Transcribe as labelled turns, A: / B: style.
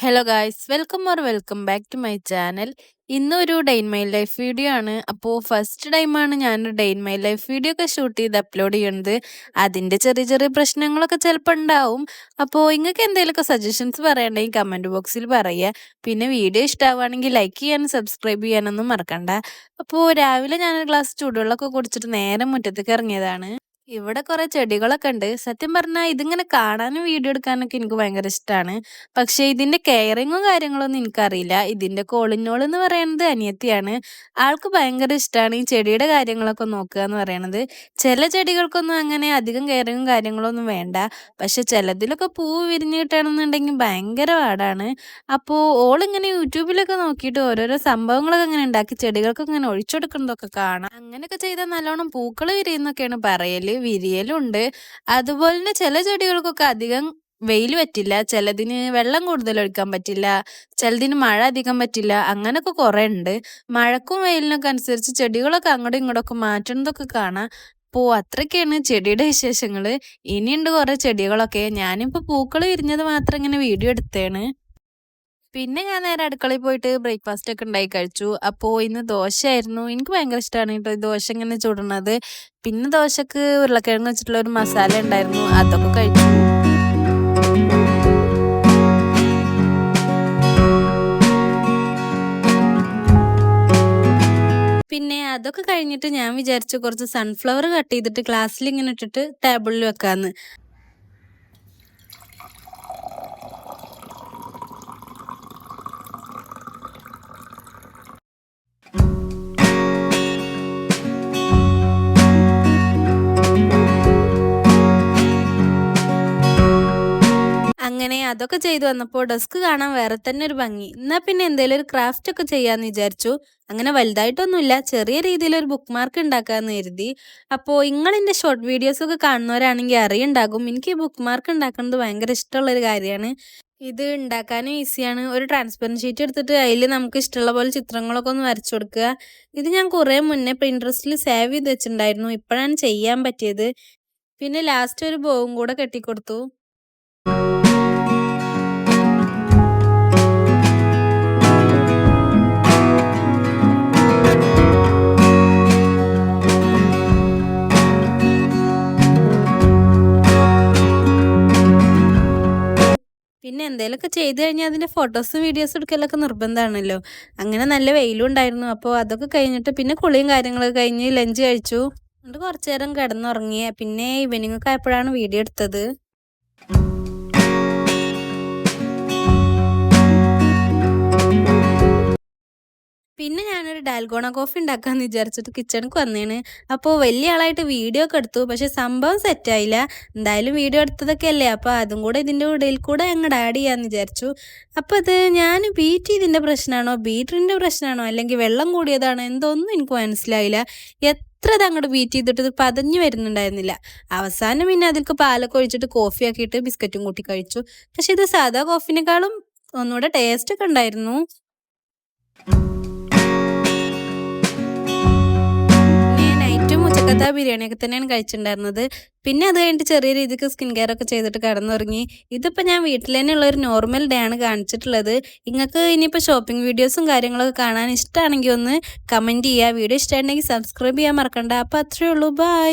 A: Hello guys, welcome back to my channel. ഇന്നൊരു day in my life video ആണ്. അപ്പോൾ first ടൈമാണ് ഞാനൊരു day in my life video ഒക്കെ ഷൂട്ട് ചെയ്ത് അപ്ലോഡ് ചെയ്യുന്നത്. അതിൻ്റെ ചെറിയ ചെറിയ പ്രശ്നങ്ങളൊക്കെ ചിലപ്പോൾ ഉണ്ടാവും. അപ്പോൾ നിങ്ങൾക്ക് എന്തെങ്കിലുമൊക്കെ സജഷൻസ് പറയണമെങ്കിൽ കമൻറ്റ് ബോക്സിൽ പറയുക. പിന്നെ വീഡിയോ ഇഷ്ടമാവുകയാണെങ്കിൽ ലൈക്ക് ചെയ്യാനും സബ്സ്ക്രൈബ് ചെയ്യാനൊന്നും മറക്കണ്ട. അപ്പോൾ രാവിലെ ഞാനൊരു ഗ്ലാസ് ചൂടുവെള്ളമൊക്കെ കുടിച്ചിട്ട് നേരെ മുറ്റത്തേക്ക് ഇറങ്ങിയതാണ്. ഇവിടെ കുറെ ചെടികളൊക്കെ ഉണ്ട്. സത്യം പറഞ്ഞാൽ ഇതിങ്ങനെ കാണാനും വീഡിയോ എടുക്കാനൊക്കെ എനിക്ക് ഭയങ്കര ഇഷ്ടമാണ്. പക്ഷേ ഇതിന്റെ കെയറിങ്ങും കാര്യങ്ങളൊന്നും എനിക്കറിയില്ല. ഇതിന്റെ കോളിനോൾ എന്ന് പറയുന്നത് അനിയത്തിയാണ്. ആൾക്ക് ഭയങ്കര ഇഷ്ടമാണ് ഈ ചെടിയുടെ കാര്യങ്ങളൊക്കെ നോക്കുക എന്ന് പറയണത്. ചില ചെടികൾക്കൊന്നും അങ്ങനെ അധികം കെയറിങ്ങും കാര്യങ്ങളൊന്നും വേണ്ട. പക്ഷെ ചിലതിലൊക്കെ പൂവ് വിരിഞ്ഞ് കിട്ടണമെന്നുണ്ടെങ്കിൽ ഭയങ്കര പാടാണ്. അപ്പോൾ ഓളിങ്ങനെ യൂട്യൂബിലൊക്കെ നോക്കിയിട്ട് ഓരോരോ സംഭവങ്ങളൊക്കെ ഇങ്ങനെ ഉണ്ടാക്കി ചെടികൾക്കൊക്കെ ഇങ്ങനെ ഒഴിച്ചെടുക്കുന്നതൊക്കെ കാണാം. അങ്ങനെയൊക്കെ ചെയ്താൽ നല്ലോണം പൂക്കൾ വിരിയുന്നൊക്കെയാണ് പറയല്. വിരിയലുണ്ട്. അതുപോലെ തന്നെ ചില ചെടികൾക്കൊക്കെ അധികം വെയിൽ പറ്റില്ല, ചിലതിന് വെള്ളം കൂടുതൽ ഒഴിക്കാൻ പറ്റില്ല, ചിലതിന് മഴ അധികം പറ്റില്ല. അങ്ങനൊക്കെ കുറെ ഉണ്ട്. മഴക്കും വെയിലിനൊക്കെ അനുസരിച്ച് ചെടികളൊക്കെ അങ്ങോട്ടും ഇങ്ങോട്ടൊക്കെ മാറ്റുന്നതൊക്കെ കാണാം. അപ്പോൾ അത്രയൊക്കെയാണ് ചെടിയുടെ വിശേഷങ്ങള്. ഇനിയുണ്ട് കുറെ ചെടികളൊക്കെ. ഞാനിപ്പോൾ പൂക്കൾ വിരിഞ്ഞത് മാത്രം ഇങ്ങനെ വീഡിയോ എടുത്തേണ്. പിന്നെ ഞാൻ നേരെ അടുക്കളയിൽ പോയിട്ട് ബ്രേക്ക്ഫാസ്റ്റ് ഒക്കെ ഉണ്ടാക്കി കഴിച്ചു. അപ്പോൾ ഇന്ന് ദോശയായിരുന്നു. എനിക്ക് ഭയങ്കര ഇഷ്ടമാണ് കേട്ടോ ഈ ദോശ ഇങ്ങനെ ചുടുന്നത്. പിന്നെ ദോശക്ക് ഉരുളക്കിഴങ്ങ് വെച്ചിട്ടുള്ള ഒരു മസാല ഉണ്ടായിരുന്നു, അതൊക്കെ കഴിച്ചു. പിന്നെ അതൊക്കെ കഴിഞ്ഞിട്ട് ഞാൻ വിചാരിച്ചു കുറച്ച് സൺഫ്ലവർ കട്ട് ചെയ്തിട്ട് ഗ്ലാസ്സിൽ ഇങ്ങനെ ഇട്ടിട്ട് ടേബിളിൽ വെക്കാന്ന്. അങ്ങനെ അതൊക്കെ ചെയ്തു വന്നപ്പോൾ ഡെസ്ക് കാണാൻ വേറെ തന്നെ ഒരു ഭംഗി. എന്നാൽ പിന്നെ എന്തെങ്കിലും ഒരു ക്രാഫ്റ്റ് ഒക്കെ ചെയ്യാന്ന് വിചാരിച്ചു. അങ്ങനെ വലുതായിട്ടൊന്നുമില്ല, ചെറിയ രീതിയിൽ ഒരു ബുക്ക് മാർക്ക് ഉണ്ടാക്കാന്ന് കരുതി. അപ്പോൾ എൻ്റെ ഷോർട്ട് വീഡിയോസ് ഒക്കെ കാണുന്നവരാണെങ്കിൽ അറിയുണ്ടാകും, എനിക്ക് ഈ ബുക്ക് മാർക്ക് ഉണ്ടാക്കുന്നത് ഭയങ്കര ഇഷ്ടമുള്ളൊരു കാര്യമാണ്. ഇത് ഉണ്ടാക്കാനും ഈസിയാണ്. ഒരു ട്രാൻസ്പെറൻറ്റ് ഷീറ്റ് എടുത്തിട്ട് അതിൽ നമുക്ക് ഇഷ്ടമുള്ള പോലെ ചിത്രങ്ങളൊക്കെ ഒന്ന് വരച്ചു കൊടുക്കുക. ഇത് ഞാൻ കുറേ മുന്നേ പിൻട്രസ്റ്റിൽ സേവ് ചെയ്ത് വെച്ചിട്ടുണ്ടായിരുന്നു, ഇപ്പോഴാണ് ചെയ്യാൻ പറ്റിയത്. പിന്നെ ലാസ്റ്റ് ഒരു ബോവും കൂടെ കെട്ടിക്കൊടുത്തു. പിന്നെ എന്തെങ്കിലുമൊക്കെ ചെയ്ത് കഴിഞ്ഞാൽ അതിൻ്റെ ഫോട്ടോസും വീഡിയോസും എടുക്കലൊക്കെ നിർബന്ധമാണല്ലോ. അങ്ങനെ നല്ല വെയിലും ഉണ്ടായിരുന്നു. അപ്പോൾ അതൊക്കെ കഴിഞ്ഞിട്ട് പിന്നെ കുളിയും കാര്യങ്ങളൊക്കെ കഴിഞ്ഞ് ലഞ്ച് കഴിച്ചു. എന്നിട്ട് കുറച്ചു നേരം കിടന്നുറങ്ങി. പിന്നെ ഈവനിങ് ഒക്കെ ആയപ്പോഴാണ് വീഡിയോ എടുത്തത്. പിന്നെ ഞാനൊരു ഡാൽഗോണ കോഫി ഉണ്ടാക്കാമെന്ന് വിചാരിച്ചിട്ട് കിച്ചണിക്ക് വന്നേണ്. അപ്പോൾ വലിയ ആളായിട്ട് വീഡിയോ ഒക്കെ എടുത്തു, പക്ഷെ സംഭവം സെറ്റായില്ല. എന്തായാലും വീഡിയോ എടുത്തതൊക്കെ അല്ലേ, അപ്പോൾ അതും കൂടെ ഇതിൻ്റെ ഇടയിൽ കൂടെ അങ്ങോട്ട് ആഡ് ചെയ്യാമെന്ന് വിചാരിച്ചു. അപ്പോൾ അത് ഞാൻ ബീറ്റ് ചെയ്തതിൻ്റെ പ്രശ്നമാണോ ബീറ്ററിൻ്റെ പ്രശ്നമാണോ അല്ലെങ്കിൽ വെള്ളം കൂടിയതാണോ എന്തൊന്നും എനിക്ക് മനസ്സിലായില്ല. എത്ര ഇത് അങ്ങോട്ട് ബീറ്റ് ചെയ്തിട്ട് ഇത് പതഞ്ഞു വരുന്നുണ്ടായിരുന്നില്ല. അവസാനം പിന്നെ അതിൽക്ക് പാലൊക്കെ ഒഴിച്ചിട്ട് കോഫി ആക്കിയിട്ട് ബിസ്ക്കറ്റും കൂട്ടി കഴിച്ചു. പക്ഷെ ഇത് സാധാ കോഫിനേക്കാളും ഒന്നുകൂടെ ടേസ്റ്റ് ഒക്കെ ഉണ്ടായിരുന്നു. ഉച്ചക്കത്തെ ബിരിയാണിയൊക്കെ തന്നെയാണ് കഴിച്ചിട്ടുണ്ടായിരുന്നത്. പിന്നെ അത് കഴിഞ്ഞിട്ട് ചെറിയ രീതിക്ക് സ്കിൻ കെയർ ഒക്കെ ചെയ്തിട്ട് കിടന്നുറങ്ങി. ഇതിപ്പോൾ ഞാൻ വീട്ടിൽ തന്നെയുള്ള ഒരു നോർമൽ ഡേ ആണ് കാണിച്ചിട്ടുള്ളത്. നിങ്ങൾക്ക് ഇനിയിപ്പോൾ ഷോപ്പിംഗ് വീഡിയോസും കാര്യങ്ങളൊക്കെ കാണാൻ ഇഷ്ടമാണെങ്കിൽ ഒന്ന് കമൻറ്റ് ചെയ്യുക. വീഡിയോ ഇഷ്ടമായിട്ടുണ്ടെങ്കിൽ സബ്സ്ക്രൈബ് ചെയ്യാൻ മറക്കണ്ട. അപ്പോൾ അത്രയേ ഉള്ളൂ, ബൈ.